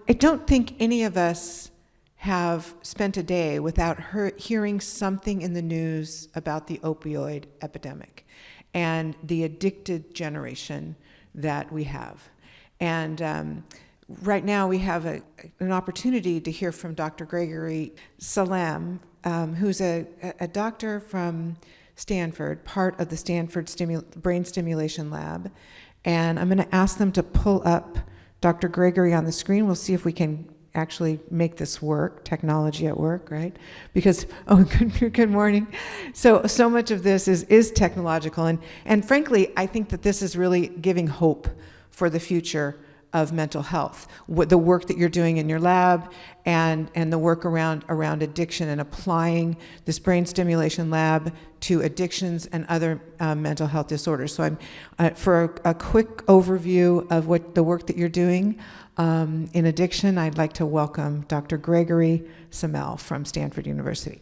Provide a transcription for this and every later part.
I don't think any of us have spent a day without hearing something in the news about the opioid epidemic and the addicted generation that we have. And right now we have an opportunity to hear from Dr. Gregory Sahlem, who's a doctor from Stanford, part of the Stanford Brain Stimulation Lab. And I'm going to ask them to pull up Dr. Gregory on the screen. We'll see if we can actually make this work, technology at work, right? Because, good morning. So much of this is technological. And frankly, I think that this is really giving hope for the future of mental health. The work that you're doing in your lab and the work around addiction and applying this brain stimulation lab to addictions and other mental health disorders. So I'm for a quick overview of what the work that you're doing in addiction, I'd like to welcome Dr. Gregory Sahlem from Stanford University.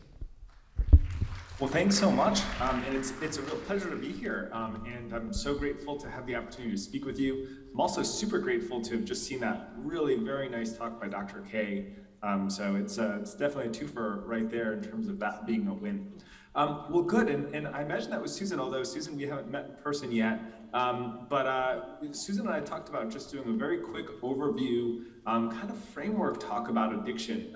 Well, thanks so much, and it's a real pleasure to be here, and I'm so grateful to have the opportunity to speak with you. I'm also super grateful to have just seen that really very nice talk by Dr. K. So it's definitely a twofer right there in terms of that being a win. Well, good, and I imagine that was Susan, although Susan, we haven't met in person yet. But Susan and I talked about just doing a very quick overview, kind of framework talk about addiction.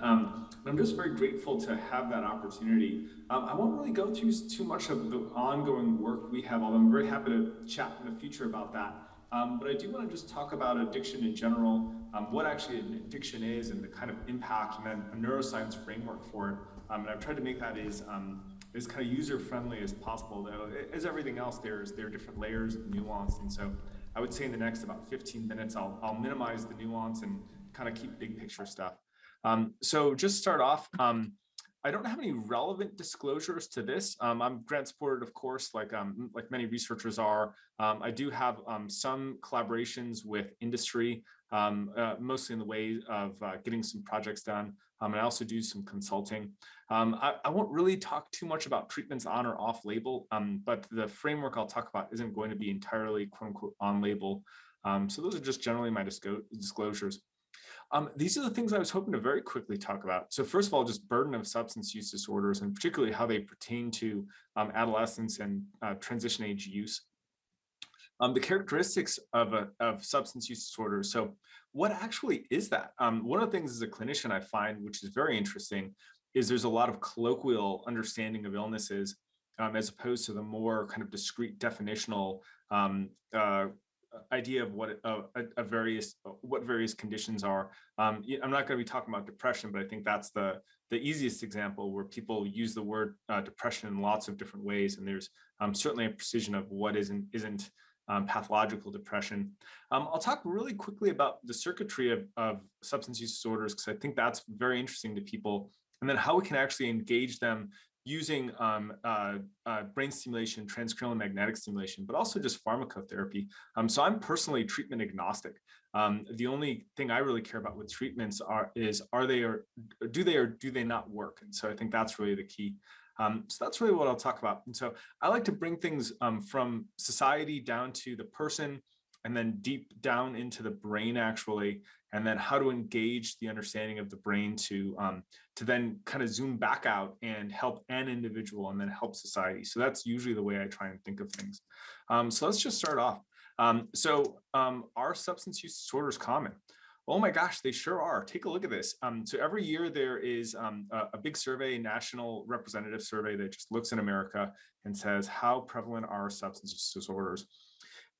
I'm just very grateful to have that opportunity. I won't really go through too much of the ongoing work we have, although I'm very happy to chat in the future about that. But I do want to just talk about addiction in general, what actually an addiction is and the kind of impact, and then a neuroscience framework for it. And I've tried to make that as kind of user-friendly as possible, though. As everything else, there are different layers of nuance, and so I would say in the next about 15 minutes, I'll minimize the nuance and kind of keep big picture stuff. So just start off, I don't have any relevant disclosures to this. I'm grant supported, of course, like many researchers are. I do have some collaborations with industry, mostly in the way of getting some projects done. And I also do some consulting. I won't really talk too much about treatments on or off label, but the framework I'll talk about isn't going to be entirely quote unquote on label. So those are just generally my disclosures. These are the things I was hoping to very quickly talk about. So first of all, just burden of substance use disorders, and particularly how they pertain to adolescence and transition age use. The characteristics of substance use disorders. So what actually is that? One of the things as a clinician I find, which is very interesting, is there's a lot of colloquial understanding of illnesses as opposed to the more kind of discrete definitional idea of what various conditions are. I'm not going to be talking about depression, but I think that's the easiest example where people use the word depression in lots of different ways, and there's certainly a precision of what isn't pathological depression. I'll talk really quickly about the circuitry of substance use disorders, because I think that's very interesting to people, and then how we can actually engage them using brain stimulation, transcranial magnetic stimulation, but also just pharmacotherapy. So I'm personally treatment agnostic. The only thing I really care about with treatments do they not work? And so I think that's really the key. So that's really what I'll talk about. And so I like to bring things from society down to the person, and then deep down into the brain actually, and then how to engage the understanding of the brain to then kind of zoom back out and help an individual and then help society. So that's usually the way I try and think of things. So let's just start off. Are substance use disorders common? Oh my gosh, they sure are. Take a look at this. So every year there is a big survey, national representative survey that just looks in America and says, how prevalent are substance use disorders?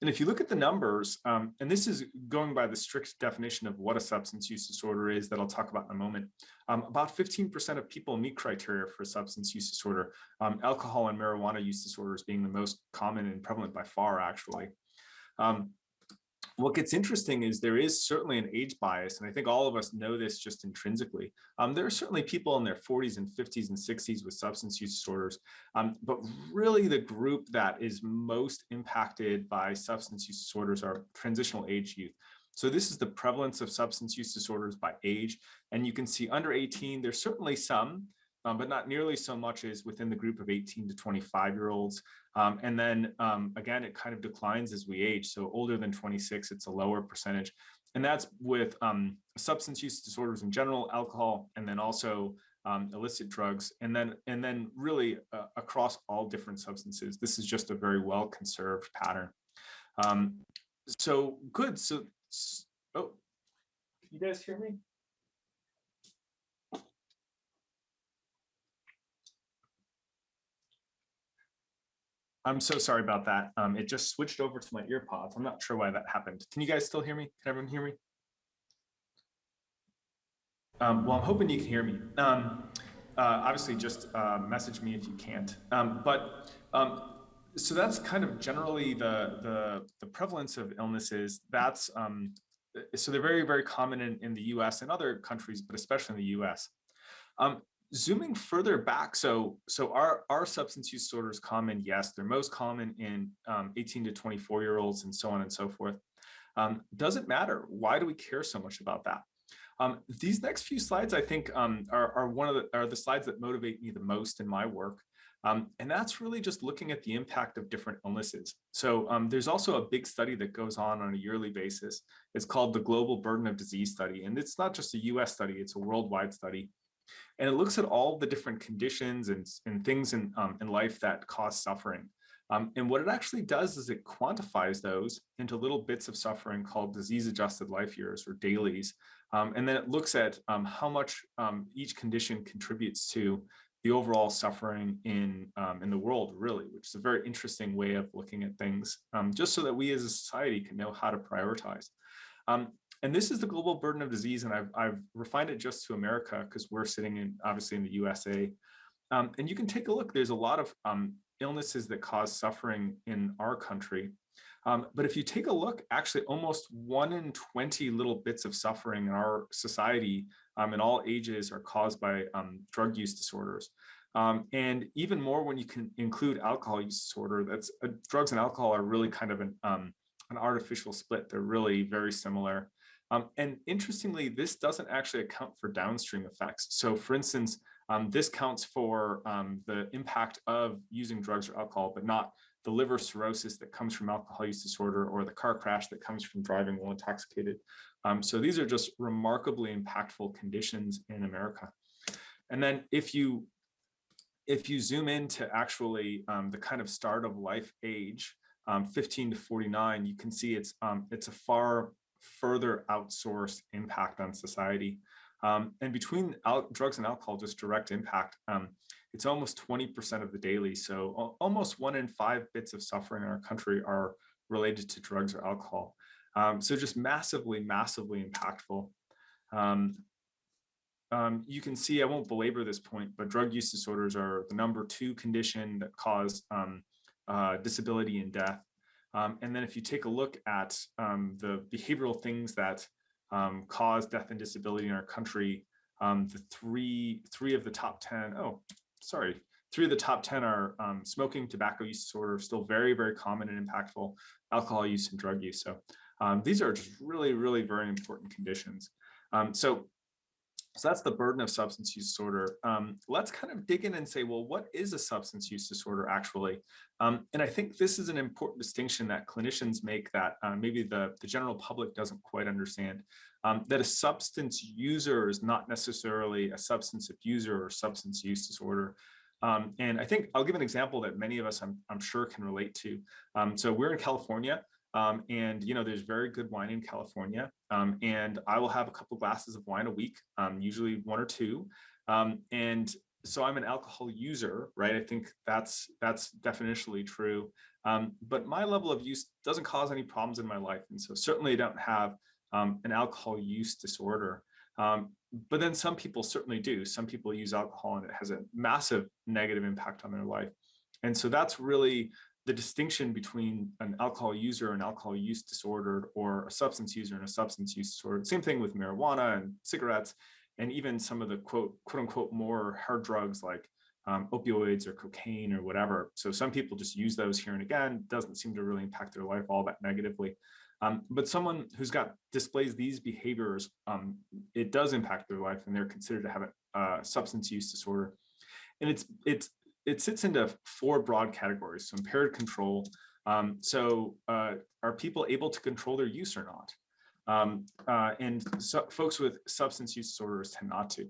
And if you look at the numbers, and this is going by the strict definition of what a substance use disorder is that I'll talk about in a moment, about 15% of people meet criteria for a substance use disorder, alcohol and marijuana use disorders being the most common and prevalent by far, actually. What gets interesting is there is certainly an age bias, and I think all of us know this just intrinsically. There are certainly people in their 40s and 50s and 60s with substance use disorders, but really the group that is most impacted by substance use disorders are transitional age youth. So this is the prevalence of substance use disorders by age, and you can see under 18, there's certainly some, but not nearly so much as within the group of 18 to 25-year-olds. And then again, it kind of declines as we age. So older than 26, it's a lower percentage. And that's with substance use disorders in general, alcohol, and then also illicit drugs, and then really across all different substances. This is just a very well conserved pattern. So good. So, oh, can you guys hear me? I'm so sorry about that. It just switched over to my ear pods. I'm not sure why that happened. Can you guys still hear me? Can everyone hear me? Well, I'm hoping you can hear me. Obviously, just message me if you can't. So that's kind of generally the prevalence of illnesses. That's so they're very, very common in the U.S. and other countries, but especially in the U.S. Zooming further back, so our substance use disorders common? Yes, they're most common in 18 to 24-year-olds and so on and so forth. Doesn't matter. Why do we care so much about that? These next few slides, I think, are the slides that motivate me the most in my work. And that's really just looking at the impact of different illnesses. So there's also a big study that goes on a yearly basis. It's called the Global Burden of Disease Study. And it's not just a US study, it's a worldwide study. And it looks at all the different conditions and things in life that cause suffering. And what it actually does is it quantifies those into little bits of suffering called disease-adjusted life years, or dailies. And then it looks at how much each condition contributes to the overall suffering in the world, really, which is a very interesting way of looking at things, just so that we as a society can know how to prioritize. And this is the global burden of disease, and I've refined it just to America because we're sitting obviously in the USA. And you can take a look. There's a lot of illnesses that cause suffering in our country. But if you take a look, actually almost 1 in 20 little bits of suffering in our society in all ages are caused by drug use disorders. And even more when you can include alcohol use disorder. That's drugs and alcohol are really kind of an artificial split. They're really very similar. And interestingly, this doesn't actually account for downstream effects. So for instance, this counts for the impact of using drugs or alcohol, but not the liver cirrhosis that comes from alcohol use disorder or the car crash that comes from driving while intoxicated. So these are just remarkably impactful conditions in America. And then if you zoom into actually the kind of start of life age, 15 to 49, you can see it's a far further outsourced impact on society. And between drugs and alcohol, just direct impact, it's almost 20% of the daily. So almost 1 in 5 bits of suffering in our country are related to drugs or alcohol. So just massively, massively impactful. You can see, I won't belabor this point, but drug use disorders are the #2 condition that cause disability and death. And then if you take a look at the behavioral things that cause death and disability in our country, the three of the top 10, three of the top 10 are smoking, tobacco use disorder, still very, very common and impactful, alcohol use, and drug use. So these are just really, really very important conditions. So that's the burden of substance use disorder. Let's kind of dig in and say, well, what is a substance use disorder actually? And I think this is an important distinction that clinicians make that maybe the general public doesn't quite understand, that a substance user is not necessarily a substance abuser or substance use disorder. And I think I'll give an example that many of us, I'm sure, can relate to. So we're in California. And there's very good wine in California, and I will have a couple glasses of wine a week, usually 1 or 2. And so I'm an alcohol user, right? I think that's definitionally true. But my level of use doesn't cause any problems in my life, and so certainly I don't have an alcohol use disorder. But then some people certainly do. Some people use alcohol and it has a massive negative impact on their life, and so that's really the distinction between an alcohol user and alcohol use disorder, or a substance user and a substance use disorder. Same thing with marijuana and cigarettes, and even some of the quote unquote more hard drugs like opioids or cocaine or whatever. So some people just use those here and again, doesn't seem to really impact their life all that negatively. But someone who's displays these behaviors, it does impact their life, and they're considered to have a substance use disorder. it sits into 4 broad categories. So impaired control. Are people able to control their use or not? And so folks with substance use disorders tend not to.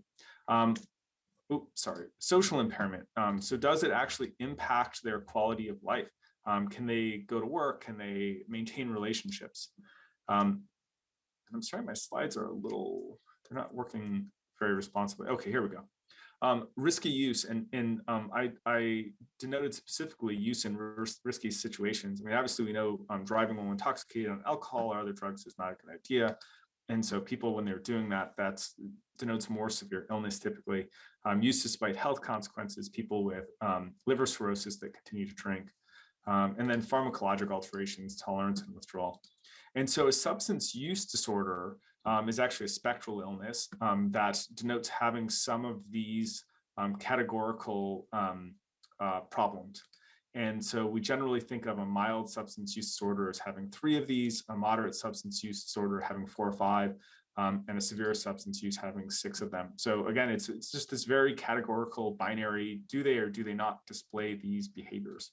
Social impairment. So does it actually impact their quality of life? Can they go to work? Can they maintain relationships? And I'm sorry, my slides are they're not working very responsibly. Okay, here we go. Risky use, and I denoted specifically use in risky situations. I mean, obviously we know driving while intoxicated on alcohol or other drugs is not a good idea. And so people, when they're doing that, denotes more severe illness typically. Use despite health consequences, people with liver cirrhosis that continue to drink. And then pharmacologic alterations, tolerance and withdrawal. And so a substance use disorder is actually a spectral illness that denotes having some of these categorical problems. And so we generally think of a mild substance use disorder as having 3 of these, a moderate substance use disorder having 4 or 5, and a severe substance use having 6 of them. So again, it's just this very categorical binary, do they or do they not display these behaviors?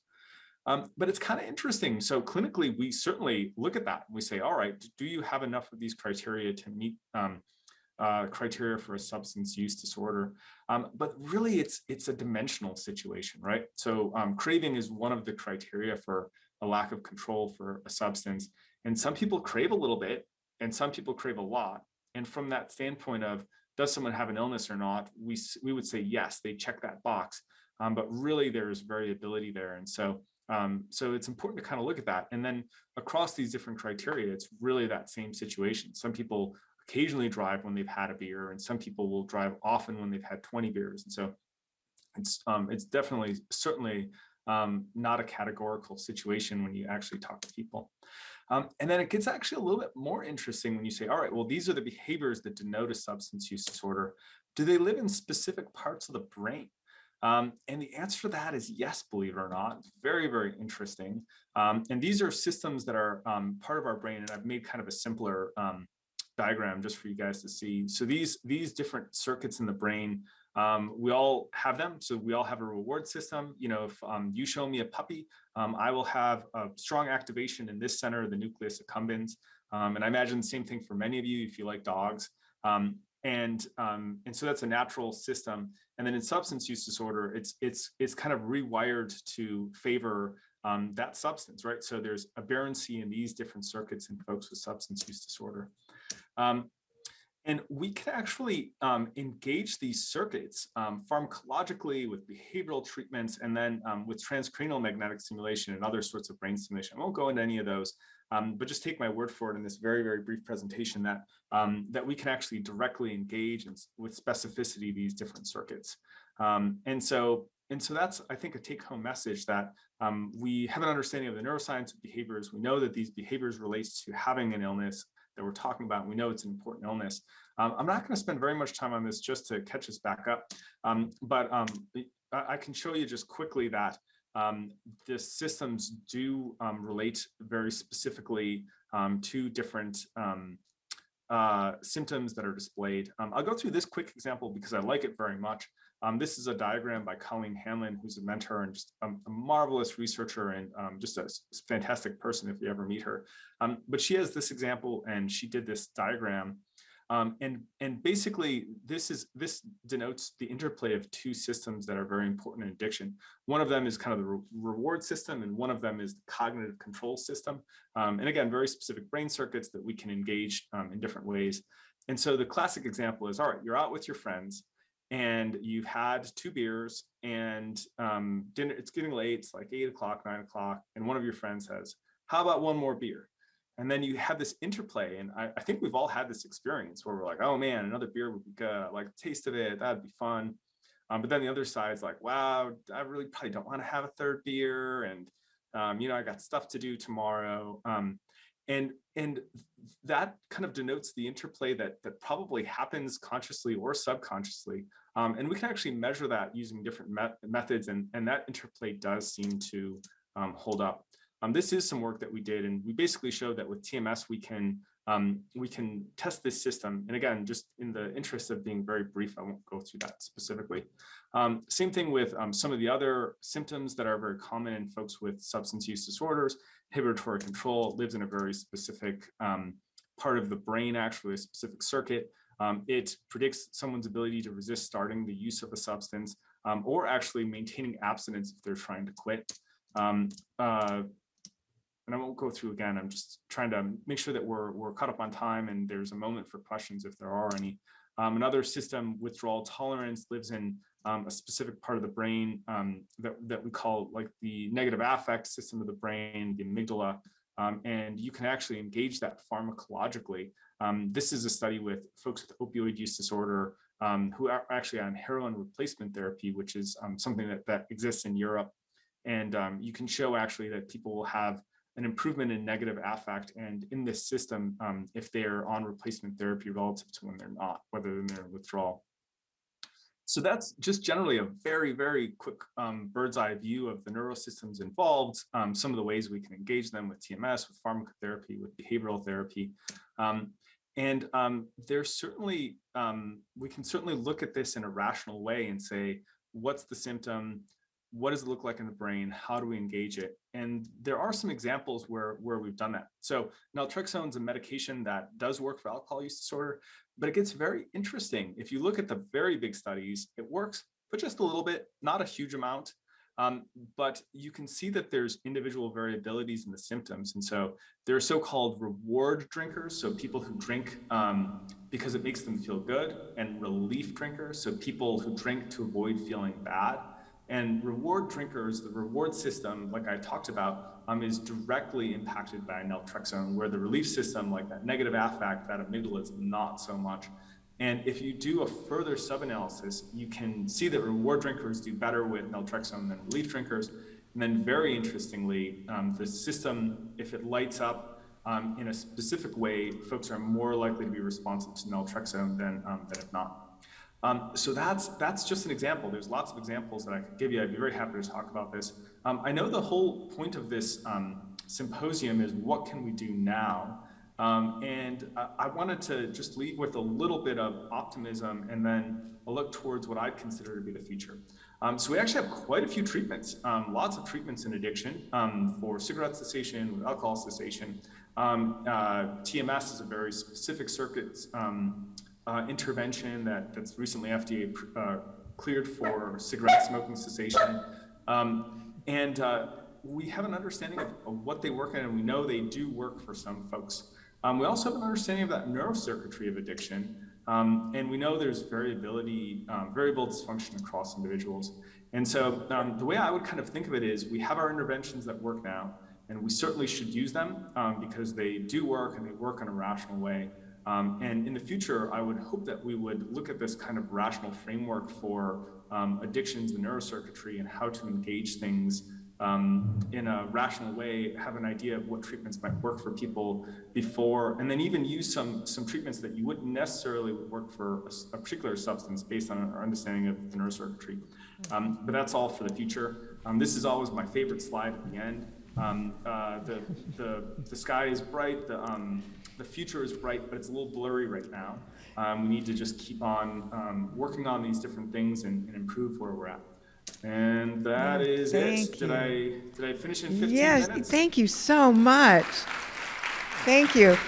But it's kind of interesting. So clinically, we certainly look at that. We say, all right, do you have enough of these criteria to meet criteria for a substance use disorder? But really, it's a dimensional situation, right? So craving is one of the criteria for a lack of control for a substance. And some people crave a little bit, and some people crave a lot. And from that standpoint of, does someone have an illness or not? We would say, yes, they check that box. But really, there's variability there. And so it's important to kind of look at that. And then across these different criteria, it's really that same situation. Some people occasionally drive when they've had a beer, and some people will drive often when they've had 20 beers. And so it's definitely, certainly not a categorical situation when you actually talk to people. And then it gets actually a little bit more interesting when you say, all right, well, these are the behaviors that denote a substance use disorder. Do they live in specific parts of the brain? And the answer to that is yes, believe it or not. Very, very interesting. And these are systems that are part of our brain. And I've made kind of a simpler diagram just for you guys to see. So these different circuits in the brain, we all have them. So we all have a reward system. You know, if you show me a puppy, I will have a strong activation in this center, the nucleus accumbens. And I imagine the same thing for many of you if you like dogs. And so that's a natural system. And then in substance use disorder, it's kind of rewired to favor that substance, right? So there's aberrancy in these different circuits in folks with substance use disorder. And we can actually engage these circuits pharmacologically with behavioral treatments, and then with transcranial magnetic stimulation and other sorts of brain stimulation. I won't go into any of those, but just take my word for it in this very, very brief presentation that we can actually directly engage with specificity these different circuits. And so that's, I think, a take-home message that we have an understanding of the neuroscience of behaviors. We know that these behaviors relate to having an illness that we're talking about. We know it's an important illness. I'm not going to spend very much time on this just to catch us back up, but I can show you just quickly that the systems do relate very specifically to different symptoms that are displayed. I'll go through this quick example because I like it very much. This is a diagram by Colleen Hanlon, who's a mentor and just a marvelous researcher and just a fantastic person if you ever meet her. But she has this example and she did this diagram. And basically this denotes the interplay of 2 systems that are very important in addiction. One of them is kind of the reward system, and one of them is the cognitive control system. And again, very specific brain circuits that we can engage in different ways. And so the classic example is, all right, you're out with your friends and you've had 2 beers and dinner, it's getting late, it's like 8 o'clock, 9 o'clock, and one of your friends says, how about one more beer? And then you have this interplay. And I think we've all had this experience where we're like, oh man, another beer would be good. I like the taste of it. That'd be fun. But then the other side's like, wow, I really probably don't want to have a 3rd beer. And, I got stuff to do tomorrow. And that kind of denotes the interplay that probably happens consciously or subconsciously. And we can actually measure that using different methods. And that interplay does seem to hold up. This is some work that we did, and we basically showed that with TMS, we can we can test this system. And again, just in the interest of being very brief, I won't go through that specifically. Same thing with some of the other symptoms that are very common in folks with substance use disorders. Inhibitory control lives in a very specific part of the brain, actually a specific circuit. It predicts someone's ability to resist starting the use of a substance or actually maintaining abstinence if they're trying to quit. And I won't go through again. I'm just trying to make sure that we're caught up on time and there's a moment for questions if there are any. Another system, withdrawal tolerance, lives in a specific part of the brain that we call like the negative affect system of the brain, the amygdala. And you can actually engage that pharmacologically. This is a study with folks with opioid use disorder who are actually on heroin replacement therapy, which is something that exists in Europe. And you can show actually that people will have an improvement in negative affect and in this system if they're on replacement therapy relative to when they're not, whether they're in withdrawal. So that's just generally a very, very quick bird's eye view of the neurosystems involved, some of the ways we can engage them with TMS, with pharmacotherapy, with behavioral therapy. There's certainly, we can certainly look at this in a rational way and say, what's the symptom? What does it look like in the brain? How do we engage it? And there are some examples where we've done that. So naltrexone is a medication that does work for alcohol use disorder, but it gets very interesting. If you look at the very big studies, it works, but just a little bit, not a huge amount. But you can see that there's individual variabilities in the symptoms. And so there are so-called reward drinkers, so people who drink because it makes them feel good, and relief drinkers, so people who drink to avoid feeling bad. And reward drinkers, the reward system, like I talked about, is directly impacted by naltrexone, where the relief system, like that negative affect, that amygdala, is not so much. And if you do a further sub-analysis, you can see that reward drinkers do better with naltrexone than relief drinkers. And then very interestingly, the system, if it lights up in a specific way, folks are more likely to be responsive to naltrexone than if not. So that's just an example. There's lots of examples that I could give you. I'd be very happy to talk about this. I know the whole point of this symposium is what can we do now? And I wanted to just leave with a little bit of optimism and then a look towards what I'd consider to be the future. So we actually have quite a few treatments, lots of treatments in addiction for cigarette cessation, with alcohol cessation. TMS is a very specific circuit intervention that's recently FDA cleared for cigarette smoking cessation. We have an understanding of what they work in, and we know they do work for some folks. We also have an understanding of that neurocircuitry of addiction, and we know there's variability, variable dysfunction across individuals. And so the way I would kind of think of it is we have our interventions that work now, and we certainly should use them because they do work and they work in a rational way. And in the future, I would hope that we would look at this kind of rational framework for addictions and neurocircuitry and how to engage things in a rational way, have an idea of what treatments might work for people before, and then even use some treatments that you wouldn't necessarily work for a particular substance based on our understanding of the neurocircuitry. But that's all for the future. This is always my favorite slide at the end. The sky is bright, the future is bright, but it's a little blurry right now. We need to just keep on working on these different things and improve where we're at. And that is it. Did I finish in 15 minutes? Yes, thank you so much. Thank you.